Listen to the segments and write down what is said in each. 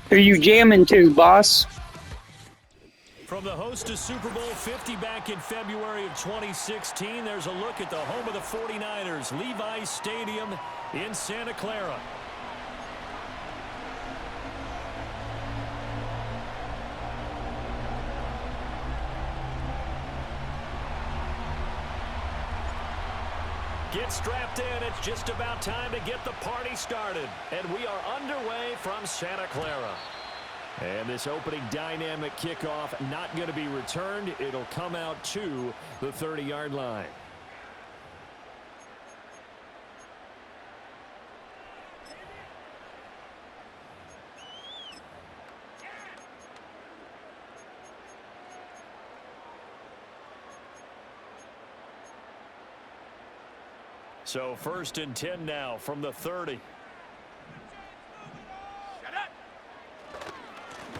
Who you jamming to, boss? From the host to Super Bowl 50 back in February of 2016, there's a look at the home of the 49ers, Levi's Stadium in Santa Clara. Get strapped in. It's just about time to get the party started. And we are underway from Santa Clara. And this opening dynamic kickoff not going to be returned. It'll come out to the 30-yard line. So 1st and 10 now from the 30.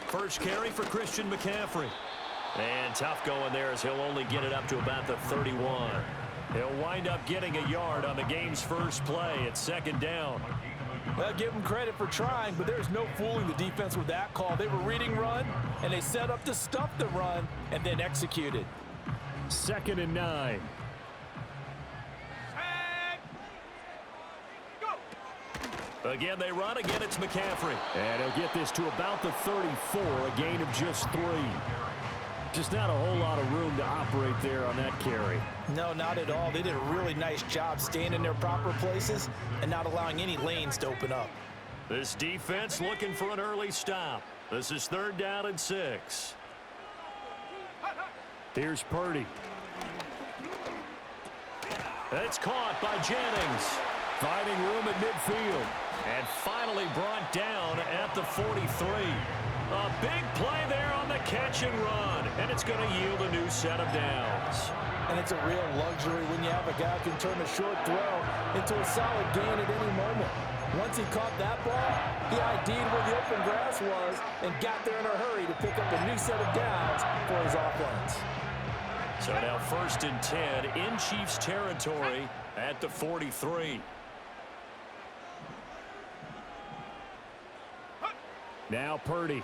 First carry for Christian McCaffrey. And tough going there as he'll only get it up to about the 31. He'll wind up getting a yard on the game's first play. It's 2nd down. Well, give them credit for trying, but there's no fooling the defense with that call. They were reading run, and they set up to stuff the run and then executed. 2nd and 9. Again, they run. Again, it's McCaffrey. And he'll get this to about the 34, a gain of just 3. Just not a whole lot of room to operate there on that carry. No, not at all. They did a really nice job staying in their proper places and not allowing any lanes to open up. This defense looking for an early stop. This is 3rd down and 6. Here's Purdy. It's caught by Jennings. Finding room at midfield. And finally brought down at the 43. A big play there on the catch and run. And it's going to yield a new set of downs. And it's a real luxury when you have a guy who can turn a short throw into a solid gain at any moment. Once he caught that ball, he ID'd where the open grass was and got there in a hurry to pick up a new set of downs for his offense. So now 1st and 10 in Chiefs territory at the 43. Now Purdy.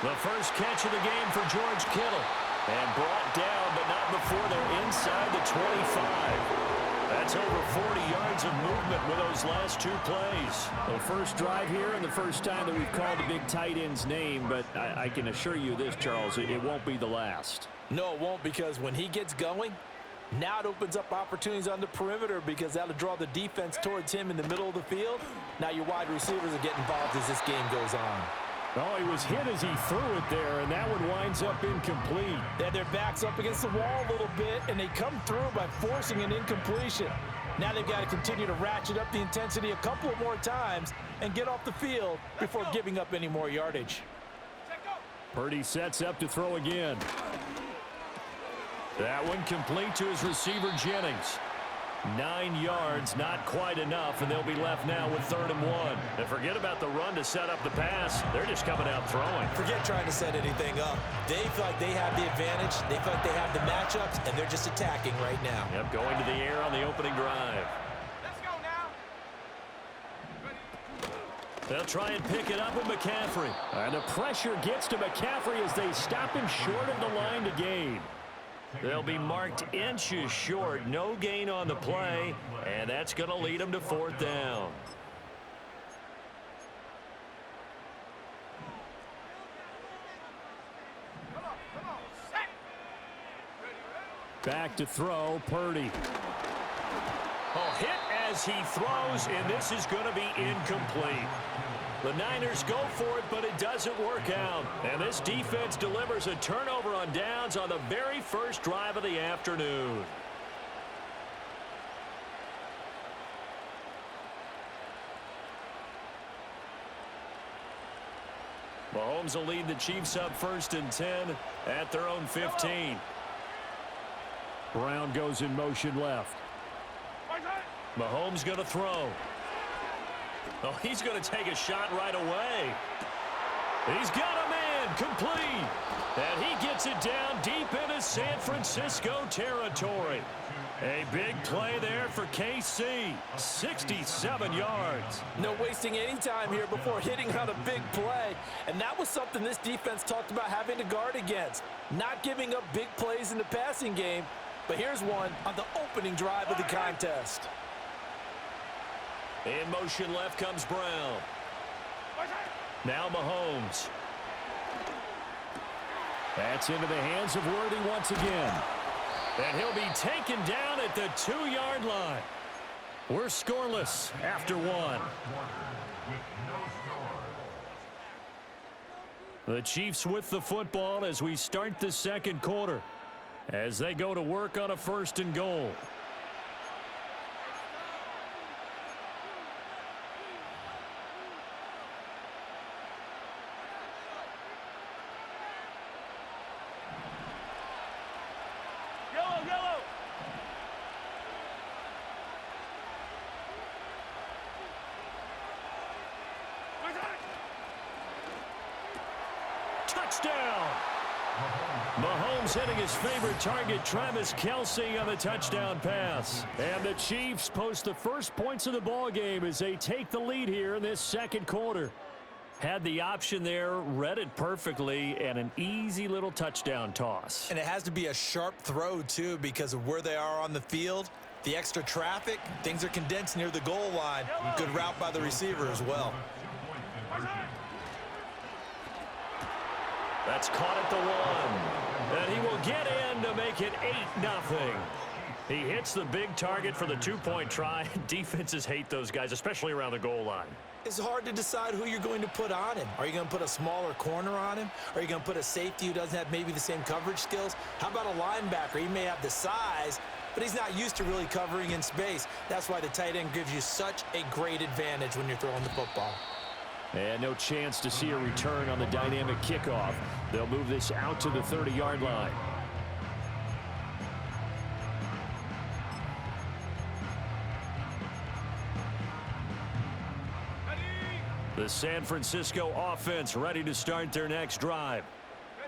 The first catch of the game for George Kittle. And brought down, but not before they're inside the 25. That's over 40 yards of movement with those last 2 plays. The first drive here and the first time that we've called the big tight end's name, but I can assure you this, Charles, it won't be the last. No, it won't, because when he gets going, now it opens up opportunities on the perimeter because that'll draw the defense towards him in the middle of the field. Now your wide receivers will get involved as this game goes on. Oh, he was hit as he threw it there, and that one winds up incomplete. They had their backs up against the wall a little bit, and they come through by forcing an incompletion. Now they've got to continue to ratchet up the intensity a couple of more times and get off the field before giving up any more yardage. Purdy sets up to throw again. That one complete to his receiver, Jennings. 9 yards, not quite enough, and they'll be left now with 3rd and 1. And forget about the run to set up the pass. They're just coming out throwing. Forget trying to set anything up. They feel like they have the advantage. They feel like they have the matchups, and they're just attacking right now. Yep, going to the air on the opening drive. Let's go now. They'll try and pick it up with McCaffrey. And the pressure gets to McCaffrey as they stop him short of the line to gain. They'll be marked inches short. No gain on the play, and that's going to lead them to 4th down. Back to throw, Purdy. Oh, hit as he throws, and this is going to be incomplete. The Niners go for it, but it doesn't work out. And this defense delivers a turnover on downs on the very first drive of the afternoon. Mahomes will lead the Chiefs up 1st and 10 at their own 15. Brown goes in motion left. Mahomes going to throw. Oh, he's going to take a shot right away. He's got a man complete. And he gets it down deep in his San Francisco territory. A big play there for KC. 67 yards. No wasting any time here before hitting on a big play. And that was something this defense talked about having to guard against. Not giving up big plays in the passing game. But here's one on the opening drive of the contest. In motion left comes Brown. Now Mahomes. That's into the hands of Worthy once again. And he'll be taken down at the 2-yard line. We're scoreless after one. The Chiefs with the football as we start the second quarter, as they go to work on a 1st and goal. Touchdown! Mahomes hitting his favorite target, Travis Kelce, on the touchdown pass. And the Chiefs post the first points of the ball game as they take the lead here in this second quarter. Had the option there, read it perfectly, and an easy little touchdown toss. And it has to be a sharp throw, too, because of where they are on the field. The extra traffic, things are condensed near the goal line. Good route by the receiver as well. That's caught at the 1. And he will get in to make it 8-0. He hits the big target for the 2-point try. Defenses hate those guys, especially around the goal line. It's hard to decide who you're going to put on him. Are you going to put a smaller corner on him? Are you going to put a safety who doesn't have maybe the same coverage skills? How about a linebacker? He may have the size, but he's not used to really covering in space. That's why the tight end gives you such a great advantage when you're throwing the football. And no chance to see a return on the dynamic kickoff. They'll move this out to the 30-yard line. The San Francisco offense ready to start their next drive.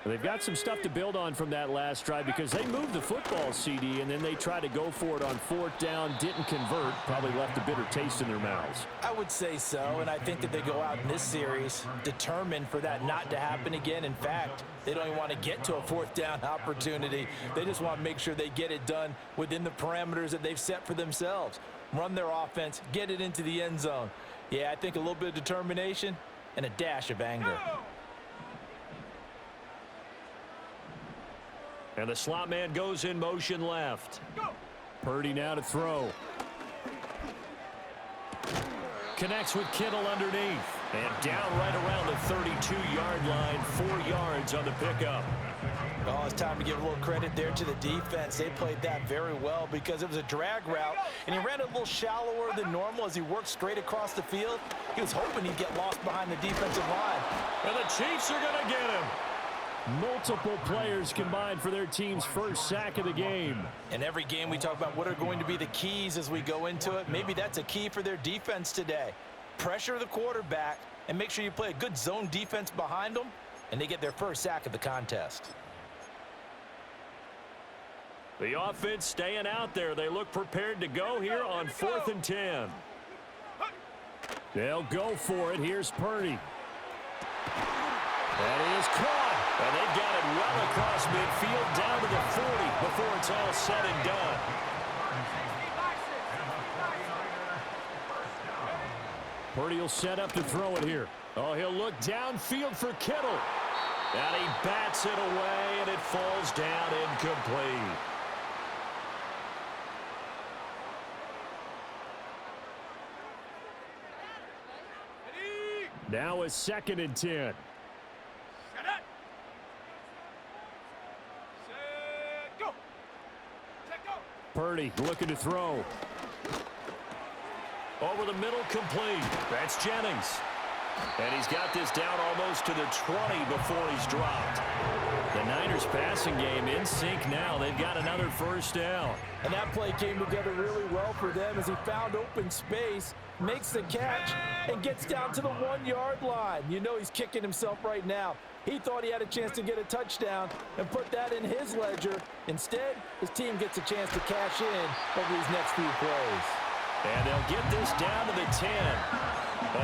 They've got some stuff to build on from that last drive because they moved the football, CD, and then they tried to go for it on 4th down, didn't convert, probably left a bitter taste in their mouths. I would say so, and I think that they go out in this series determined for that not to happen again. In fact, they don't even want to get to a 4th down opportunity. They just want to make sure they get it done within the parameters that they've set for themselves. Run their offense, get it into the end zone. Yeah, I think a little bit of determination and a dash of anger. And the slot man goes in motion left. Purdy now to throw. Connects with Kittle underneath. And down right around the 32-yard line, 4 yards on the pickup. Oh, it's time to give a little credit there to the defense. They played that very well because it was a drag route, and he ran a little shallower than normal as he worked straight across the field. He was hoping he'd get lost behind the defensive line. And the Chiefs are going to get him. Multiple players combined for their team's first sack of the game. In every game we talk about what are going to be the keys as we go into it. Maybe that's a key for their defense today. Pressure the quarterback and make sure you play a good zone defense behind them, and they get their first sack of the contest. The offense staying out there. They look prepared to go here on 4th and 10. They'll go for it. Here's Purdy. And he is caught. And they've got it well across midfield down to the 40 before it's all said and done. Purdy will set up to throw it here. Oh, he'll look downfield for Kittle. And he bats it away, and it falls down incomplete. Now a 2nd and 10. Purdy looking to throw. Over the middle, complete. That's Jennings. And he's got this down almost to the 20 before he's dropped. The Niners passing game in sync now. They've got another first down. And that play came together really well for them as he found open space, makes the catch, and gets down to the 1-yard line. You know he's kicking himself right now. He thought he had a chance to get a touchdown and put that in his ledger. Instead, his team gets a chance to cash in over these next few plays. And they'll get this down to the 10.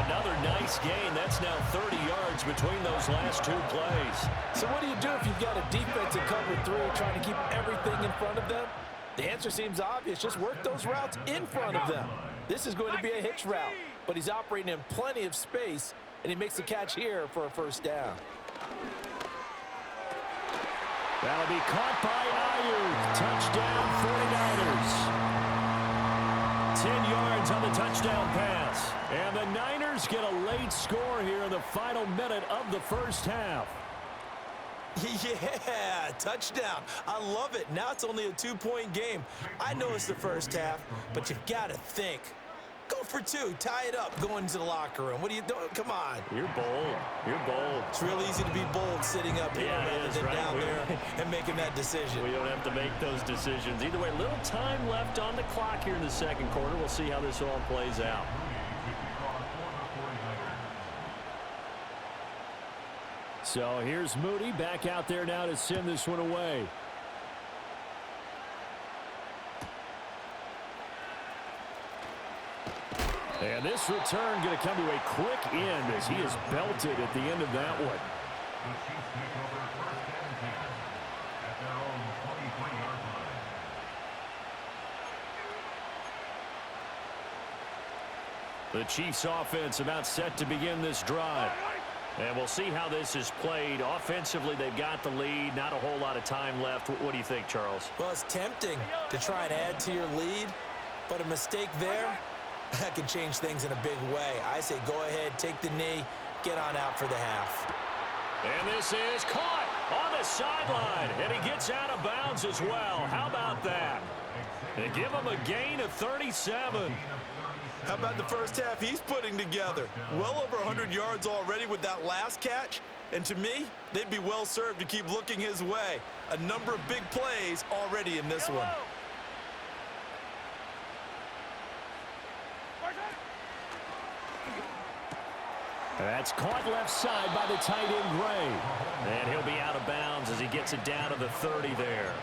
Another nice gain. That's now 30 yards between those last two plays. So what do you do if you've got a defense in cover 3 trying to keep everything in front of them? The answer seems obvious. Just work those routes in front of them. This is going to be a hitch route, but he's operating in plenty of space, and he makes the catch here for a first down. That'll be caught by Ayuk. Touchdown, 49ers. 10 yards on the touchdown pass. And the Niners get a late score here in the final minute of the first half. Yeah, touchdown. I love it. Now it's only a 2-point game. I know it's the first half, but you've got to think. Go for 2. Tie it up. Go into the locker room. What are you doing? Come on. You're bold. You're bold. It's real easy to be bold sitting up here rather than down there and making that decision. We don't have to make those decisions. Either way, little time left on the clock here in the second quarter. We'll see how this all plays out. So here's Moody back out there now to send this one away. And this return going to come to a quick end as he is belted at the end of that one. The Chiefs offense about set to begin this drive. And we'll see how this is played. Offensively, they've got the lead. Not a whole lot of time left. What do you think, Charles? Well, it's tempting to try and add to your lead, but a mistake there, that can change things in a big way. I say go ahead, take the knee, get on out for the half. And this is caught on the sideline, and he gets out of bounds as well. How about that? They give him a gain of 37. How about the first half he's putting together? Well over 100 yards already with that last catch. And to me, they'd be well served to keep looking his way. A number of big plays already in this one. That's caught left side by the tight end Gray. And he'll be out of bounds as he gets it down to the 30 there.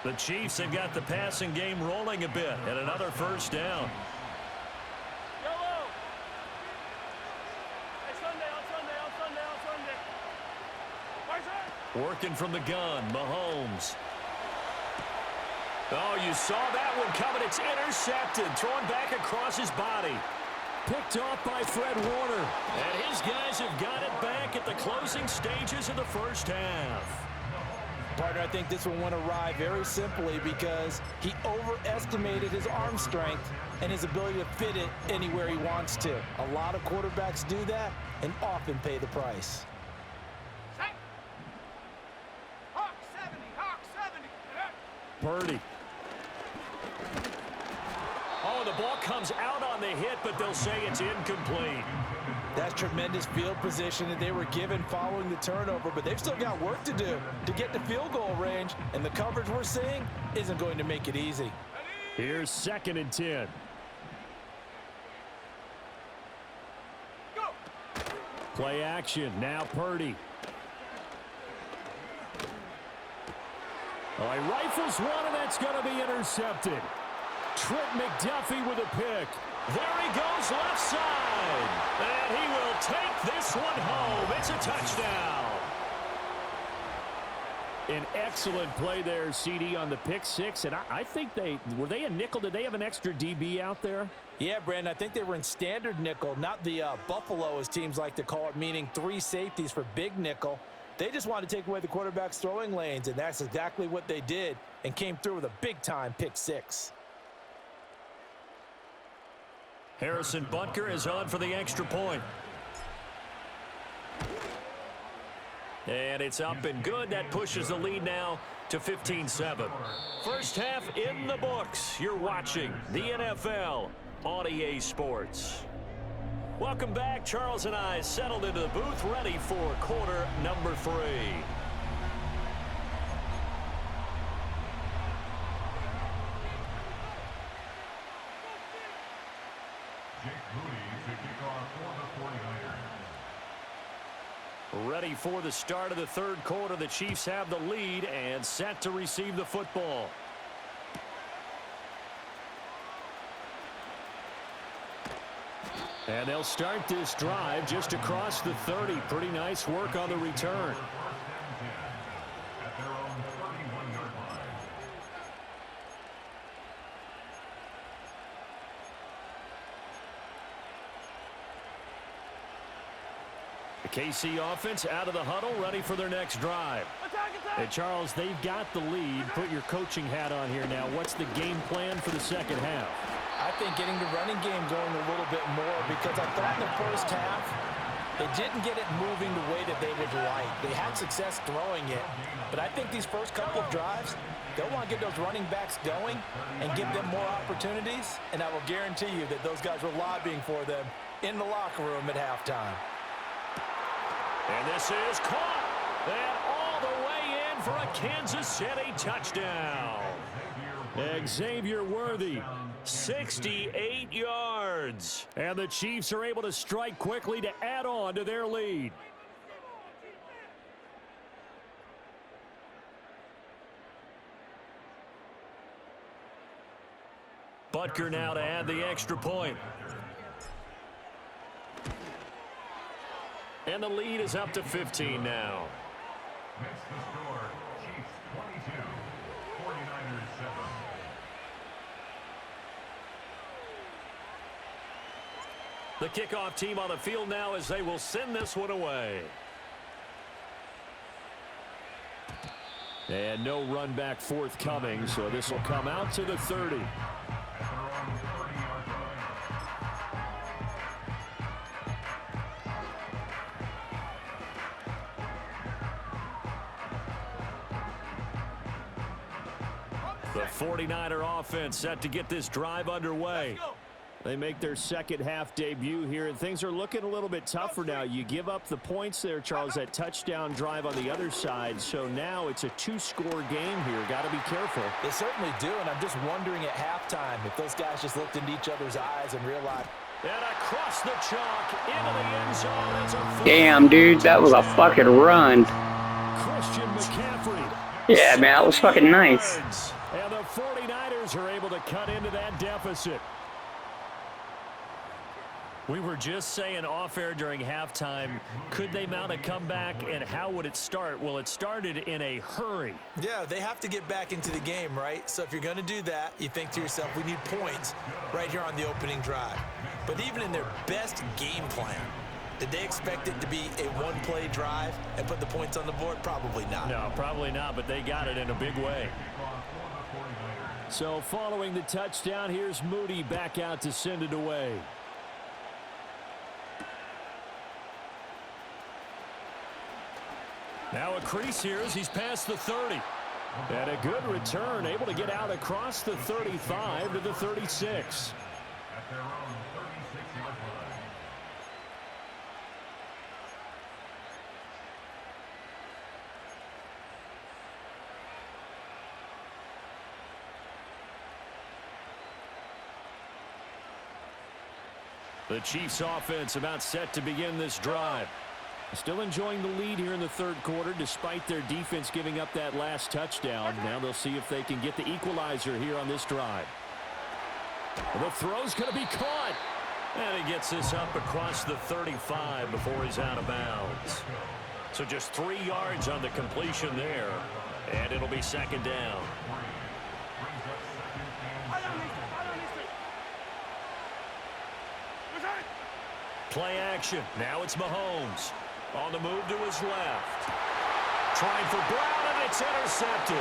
The Chiefs have got the passing game rolling a bit, and another first down. Working from the gun, Mahomes. Oh, you saw that one coming. It's intercepted, thrown back across his body. Picked off by Fred Warner. And his guys have got it back at the closing stages of the first half. Partner, I think this one went awry very simply because he overestimated his arm strength and his ability to fit it anywhere he wants to. A lot of quarterbacks do that and often pay the price. Purdy. Oh, the ball comes out on the hit, but they'll say it's incomplete. That's tremendous field position that they were given following the turnover, but they've still got work to do to get to field goal range, and the coverage we're seeing isn't going to make it easy. Here's 2nd and 10. Go. Play action, now Purdy. Oh, he rifles one, and that's going to be intercepted. Trent McDuffie with a pick. There he goes left side. And he will take this one home. It's a touchdown. An excellent play there, CD, on the pick six. And I think were they a nickel? Did they have an extra DB out there? Yeah, Brandon, I think they were in standard nickel, not the Buffalo, as teams like to call it, meaning 3 safeties for big nickel. They just wanted to take away the quarterback's throwing lanes, and that's exactly what they did and came through with a big-time pick six. Harrison Butker is on for the extra point. And it's up and good. That pushes the lead now to 15-7. First half in the books. You're watching the NFL on EA Sports. Welcome back. Charles and I settled into the booth, ready for quarter number 3. Ready for the start of the third quarter. The Chiefs have the lead and set to receive the football. And they'll start this drive just across the 30. Pretty nice work on the return. The KC offense out of the huddle, ready for their next drive. Hey, Charles, they've got the lead. Put your coaching hat on here now. What's the game plan for the second half? I think getting the running game going a little bit more, because I thought in the first half they didn't get it moving the way that they would like. They had success throwing it, but I think these first couple of drives, they'll want to get those running backs going and give them more opportunities, and I will guarantee you that those guys were lobbying for them in the locker room at halftime. And this is caught. And all the way in for a Kansas City touchdown. Xavier Worthy, 68 yards. And the Chiefs are able to strike quickly to add on to their lead. Butker now to add the extra point. And the lead is up to 15 now. Makes the score, Chiefs 22, 49ers 7. The kickoff team on the field now as they will send this one away. And no run back forthcoming, so this will come out to the 30. The 49er offense set to get this drive underway. They make their second half debut here, and things are looking a little bit tougher now. You give up the points there, Charles, that touchdown drive on the other side. So now it's a two-score game here. Got to be careful. They certainly do, and I'm just wondering at halftime if those guys just looked into each other's eyes and realized. And across the chalk, into the end zone. It's a Damn, dude, that was a fucking run. Christian McCaffrey. Yeah, man, that was fucking nice. And the 49ers are able to cut into that deficit. We were just saying off-air during halftime, could they mount a comeback, and how would it start? Well, it started in a hurry. Yeah, they have to get back into the game, right? So if you're going to do that, you think to yourself, we need points right here on the opening drive. But even in their best game plan, did they expect it to be a one-play drive and put the points on the board? Probably not. No, probably not, but they got it in a big way. So following the touchdown, here's Moody back out to send it away. Now a crease here as he's past the 30. And a good return, able to get out across the 35 to the 36. At their own 36-yard line. The Chiefs offense about set to begin this drive. Still enjoying the lead here in the third quarter despite their defense giving up that last touchdown. Now they'll see if they can get the equalizer here on this drive. The throw's going to be caught. And he gets this up across the 35 before he's out of bounds. So just 3 yards on the completion there. And it'll be second down. Play action. Now it's Mahomes. On the move to his left. Trying for Brown, and it's intercepted.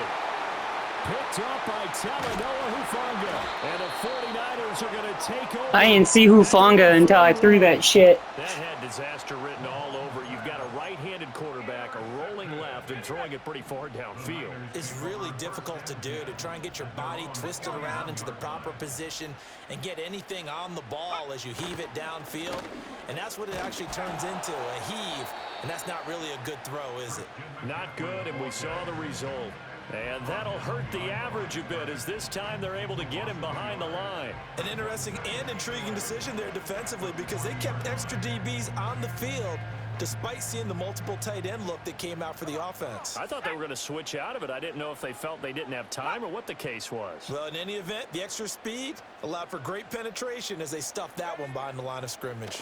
Picked up by Talanoa Hufanga. And the 49ers are going to take over. I didn't see Hufanga until I threw that shit. That had disaster written all over. You've got a right-handed quarterback, a rolling left, and throwing it pretty far downfield. It's really difficult to do, to try and get your body twisted around into the proper position and get anything on the ball as you heave it downfield. And that's what it actually turns into, a heave. And that's not really a good throw, is it? Not good, and we saw the result. And that'll hurt the average a bit as this time they're able to get him behind the line. An interesting and intriguing decision there defensively because they kept extra DBs on the field despite seeing the multiple tight end look that came out for the offense. I thought they were going to switch out of it. I didn't know if they felt they didn't have time or what the case was. Well, in any event, the extra speed allowed for great penetration as they stuffed that one behind the line of scrimmage.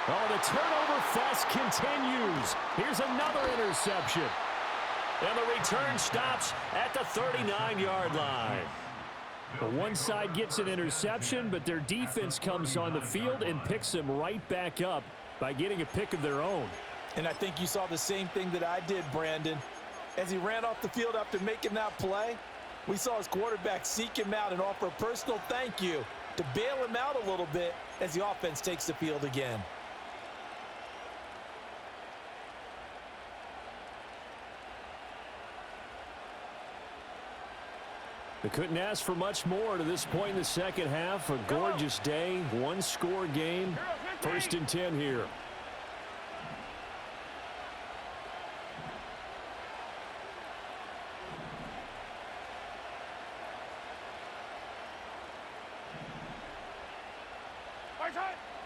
Oh, the turnover fest continues. Here's another interception. And the return stops at the 39-yard line. One side gets an interception, but their defense comes on the field and picks them right back up by getting a pick of their own. And I think you saw the same thing that I did, Brandon. As he ran off the field after making that play, we saw his quarterback seek him out and offer a personal thank you to bail him out a little bit as the offense takes the field again. They couldn't ask for much more to this point in the second half. A gorgeous day, one-score game. 1st and 10 here.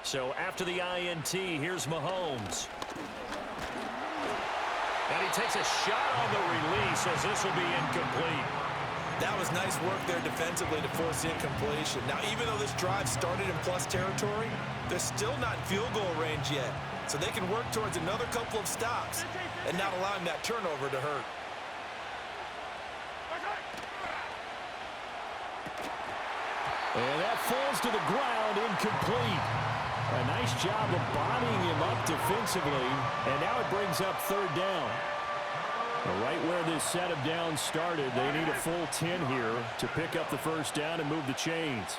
So after the INT, here's Mahomes. And he takes a shot on the release as this will be incomplete. That was nice work there defensively to force incompletion. Now, even though this drive started in plus territory, they're still not in field goal range yet. So they can work towards another couple of stops and not allowing that turnover to hurt. And that falls to the ground, incomplete. A nice job of bodying him up defensively. And now it brings up 3rd down. Right where this set of downs started, they need a full 10 here to pick up the 1st down and move the chains.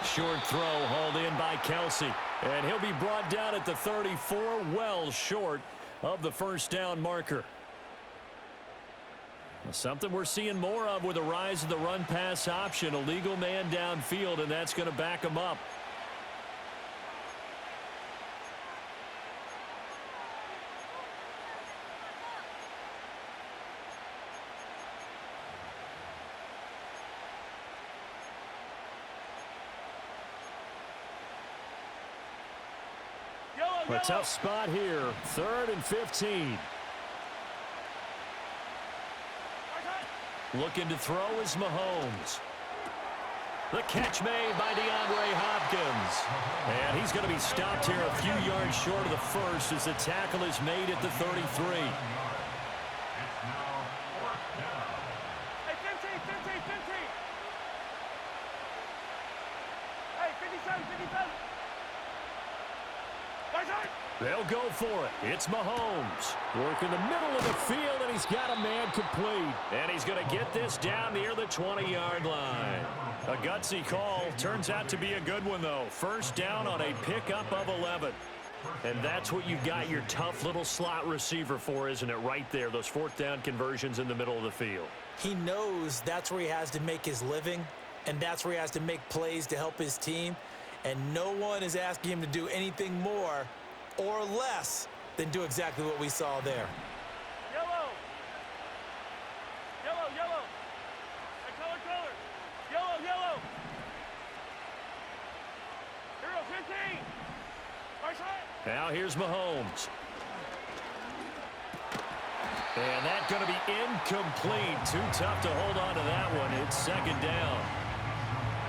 Short throw hauled in by Kelsey. And he'll be brought down at the 34, well short of the 1st down marker. Something we're seeing more of with the rise of the run-pass option. A legal man downfield, and that's going to back him up. A tough spot here. 3rd and 15. Looking to throw is Mahomes. The catch made by DeAndre Hopkins. And he's going to be stopped here a few yards short of the 1st as the tackle is made at the 33. Hey, 15, 15, 15. Hey, 57, 57. They'll go for it. It's Mahomes. Working the middle of the field, and he's got a man complete. And he's going to get this down near the 20-yard line. A gutsy call. Turns out to be a good one, though. 1st down on a pickup of 11. And that's what you've got your tough little slot receiver for, isn't it? Right there, those 4th down conversions in the middle of the field. He knows that's where he has to make his living, and that's where he has to make plays to help his team. And no one is asking him to do anything more or less than do exactly what we saw there. Yellow. Yellow, yellow. Hey, color, color. Yellow, yellow. Hero 15. Right side. Now here's Mahomes. And that's going to be incomplete. Too tough to hold on to that one. It's 2nd down.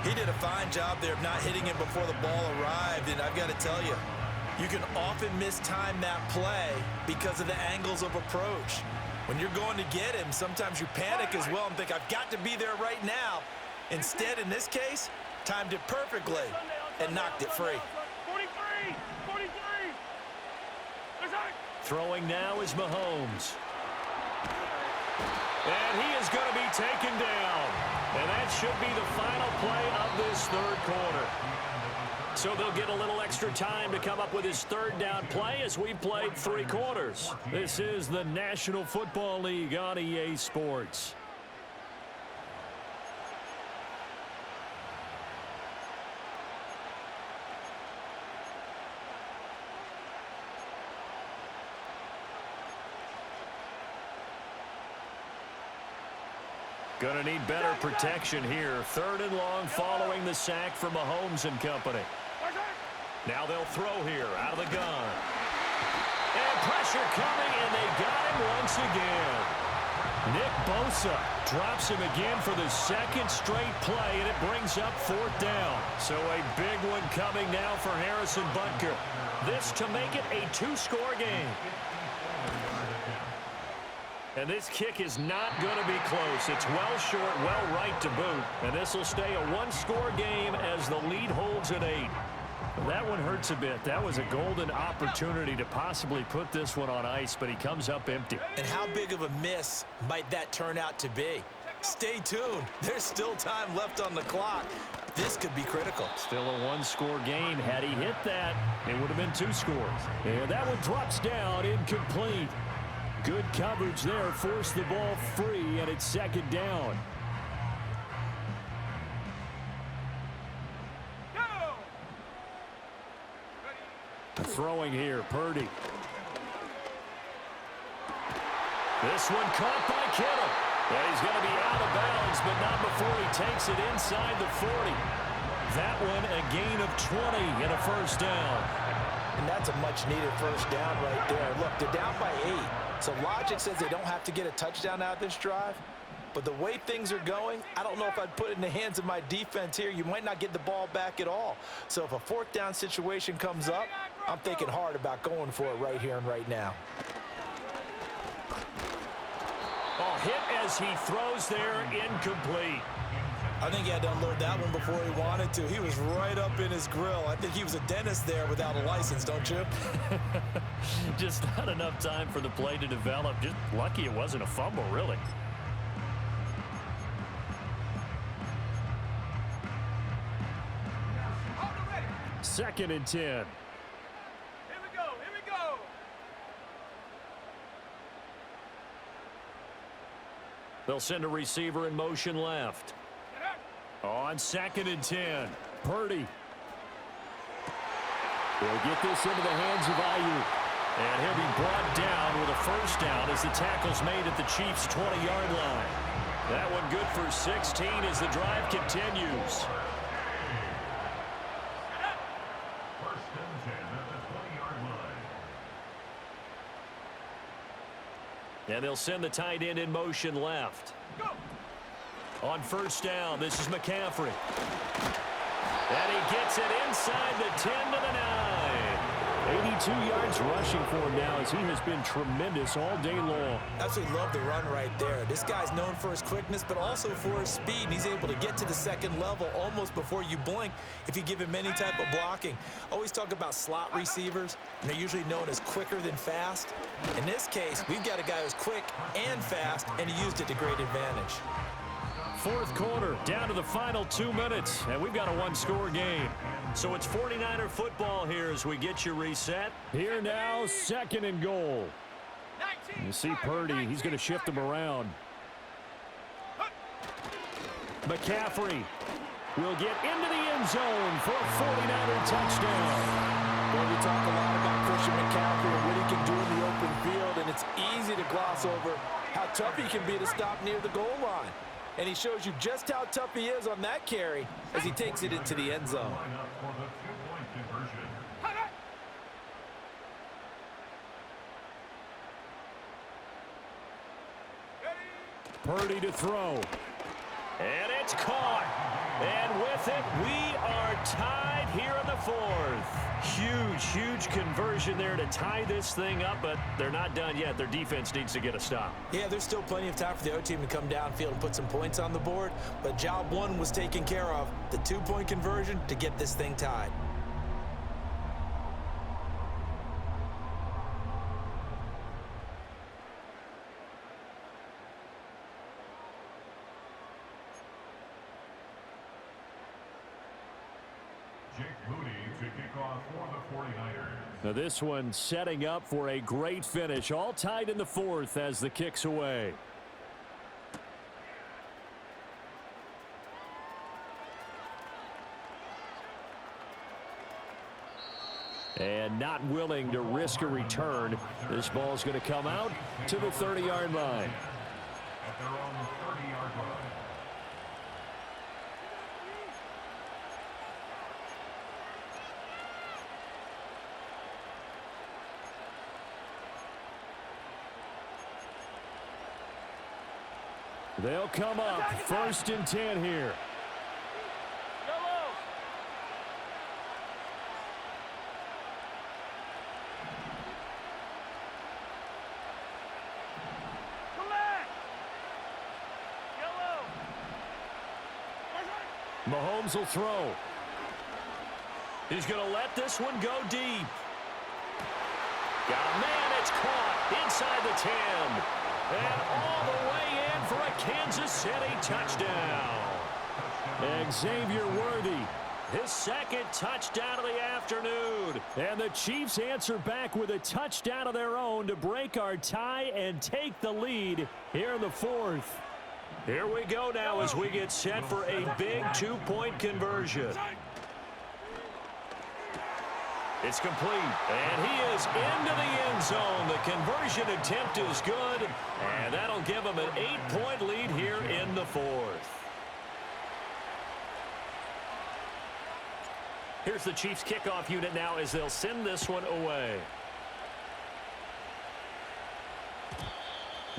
He did a fine job there of not hitting him before the ball arrived, and I've got to tell you, you can often mistime that play because of the angles of approach. When you're going to get him, sometimes you panic as well and think, I've got to be there right now. Instead, in this case, timed it perfectly and knocked it free. 43, 43. Throwing now is Mahomes. And he is going to be taken down. And that should be the final play of this 3rd quarter. So they'll get a little extra time to come up with his 3rd down play as we played 3 quarters. This is the National Football League on EA Sports. Going to need better protection here. 3rd and long following the sack from Mahomes and company. Now they'll throw here out of the gun. And pressure coming, and they got him once again. Nick Bosa drops him again for the 2nd straight play, and it brings up 4th down. So a big one coming now for Harrison Butker. This to make it a 2-score game. And this kick is not going to be close. It's well short, well right to boot. And this will stay a 1-score game as the lead holds at 8. That one hurts a bit. That was a golden opportunity to possibly put this one on ice, but he comes up empty. And how big of a miss might that turn out to be? Stay tuned. There's still time left on the clock. This could be critical. Still a 1-score game. Had he hit that, it would have been 2 scores. And that one drops down, incomplete. Good coverage there. Forced the ball free, and it's 2nd down. Throwing here, Purdy. This one caught by Kittle. Yeah, he's going to be out of bounds, but not before he takes it inside the 40. That one a gain of 20 and a 1st down. And that's a much-needed 1st down right there. Look, they're down by 8. So logic says they don't have to get a touchdown out of this drive. But the way things are going, I don't know if I'd put it in the hands of my defense here. You might not get the ball back at all. So if a 4th down situation comes up, I'm thinking hard about going for it right here and right now. Oh, hit as he throws there, incomplete. I think he had to unload that one before he wanted to. He was right up in his grill. I think he was a dentist there without a license, don't you? Just not enough time for the play to develop. Just lucky it wasn't a fumble, really. Second and 10. Here we go. Here we go. They'll send a receiver in motion left. On 2nd and 10. Purdy. They'll get this into the hands of Ayuk. And he'll be brought down with a 1st down as the tackle's made at the Chiefs' 20-yard line. That one good for 16 as the drive continues. And they'll send the tight end in motion left. Go. On 1st down, this is McCaffrey. And he gets it inside the 10 to the 9. 82 yards rushing for him now as he has been tremendous all day long. Absolutely love the run right there. This guy's known for his quickness, but also for his speed. And he's able to get to the 2nd level almost before you blink if you give him any type of blocking. Always talk about slot receivers, and they're usually known as quicker than fast. In this case, we've got a guy who's quick and fast, and he used it to great advantage. 4th quarter, down to the final 2 minutes, and we've got a 1-score game. So it's 49er football here as we get you reset. Here now, 2nd and goal. You see Purdy, he's going to shift him around. McCaffrey will get into the end zone for a 49er touchdown. Well, we talk a lot about Christian McCaffrey and what he can do in the open field, and it's easy to gloss over how tough he can be to stop near the goal line. And he shows you just how tough he is on that carry as he takes it into the end zone. Purdy to throw. And it's caught. And with it, we are tied here in the 4th. Huge, huge conversion there to tie this thing up, but they're not done yet. Their defense needs to get a stop. Yeah, there's still plenty of time for the other team to come downfield and put some points on the board, but job 1 was taken care of. The 2-point conversion to get this thing tied. Now this one setting up for a great finish. All tied in the 4th as the kick's away. And not willing to risk a return. This ball's going to come out to the 30-yard line. At their own 30-yard line. They'll come up 1st and 10 here. Yellow. Come back. Yellow. Mahomes will throw. He's going to let this one go deep. Got a man, it's caught inside the 10. And all the way in for a Kansas City touchdown. Xavier Worthy, his 2nd touchdown of the afternoon. And the Chiefs answer back with a touchdown of their own to break our tie and take the lead here in the 4th. Here we go now as we get set for a big 2-point conversion. It's complete, and he is into the end zone. The conversion attempt is good, and that'll give him an 8-point lead here in the 4th. Here's the Chiefs kickoff unit now as they'll send this one away.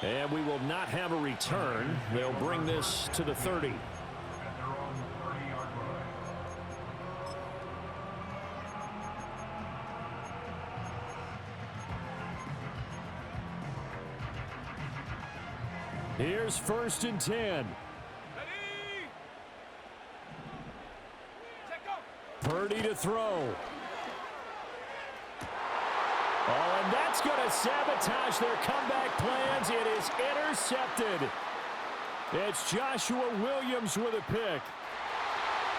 And we will not have a return. They'll bring this to the 30. Here's 1st and 10. Ready. Check go. Purdy to throw. Oh, and that's going to sabotage their comeback plans. It is intercepted. It's Joshua Williams with a pick.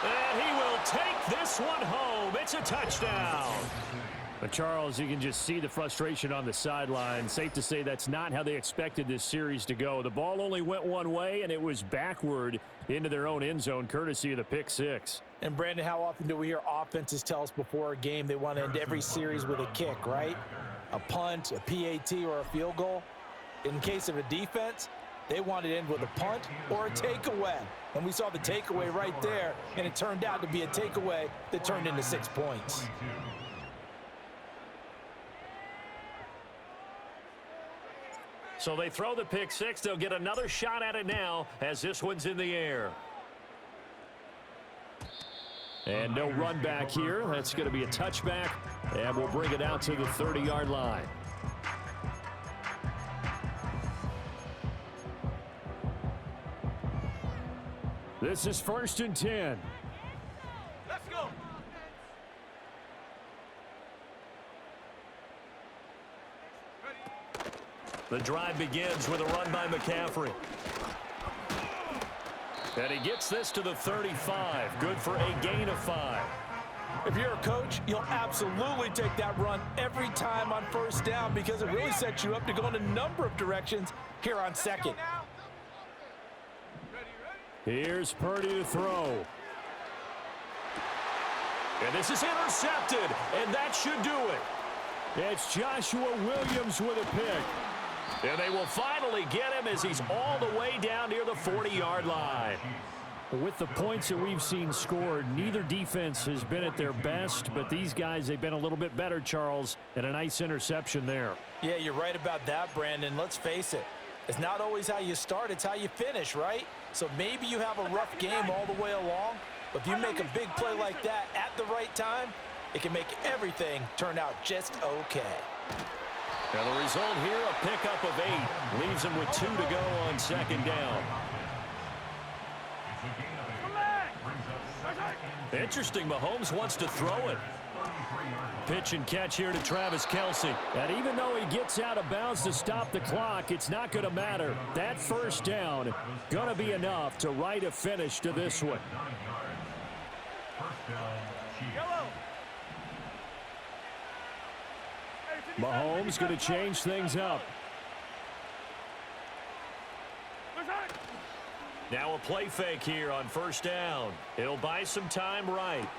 And he will take this one home. It's a touchdown. But Charles, you can just see the frustration on the sideline. Safe to say that's not how they expected this series to go. The ball only went one way, and it was backward into their own end zone, courtesy of the pick 6. And, Brandon, how often do we hear offenses tell us before a game they want to end every series with a kick, right? A punt, a PAT, or a field goal. In case of a defense, they wanted to end with a punt or a takeaway. And we saw the takeaway right there, and it turned out to be a takeaway that turned into 6 points. So they throw the pick 6. They'll get another shot at it now as this one's in the air. And no run back here. That's going to be a touchback. And we'll bring it out to the 30-yard line. This is 1st and 10. Let's go. The drive begins with a run by McCaffrey. And he gets this to the 35. Good for a gain of 5. If you're a coach, you'll absolutely take that run every time on 1st down because it really sets you up to go in a number of directions here on 2nd. Here's Purdy to throw. And this is intercepted, and that should do it. It's Joshua Williams with a pick. And they will finally get him as he's all the way down near the 40-yard line. With the points that we've seen scored, neither defense has been at their best, but these guys, they've been a little bit better, Charles, and a nice interception there. Yeah, you're right about that, Brandon. Let's face it. It's not always how you start, it's how you finish, right? So maybe you have a rough game all the way along, but if you make a big play like that at the right time, it can make everything turn out just okay. Now the result here, a pickup of 8. Leaves him with 2 to go on 2nd down. Interesting, Mahomes wants to throw it. Pitch and catch here to Travis Kelce. And even though he gets out of bounds to stop the clock, it's not going to matter. That 1st down going to be enough to write a finish to this one. Yellow. Mahomes going to change things up. Now a play fake here on 1st down. He'll buy some time right.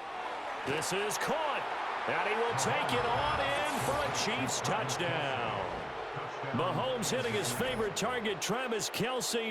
This is caught. And he will take it on in for a Chiefs touchdown. Mahomes hitting his favorite target, Travis Kelce.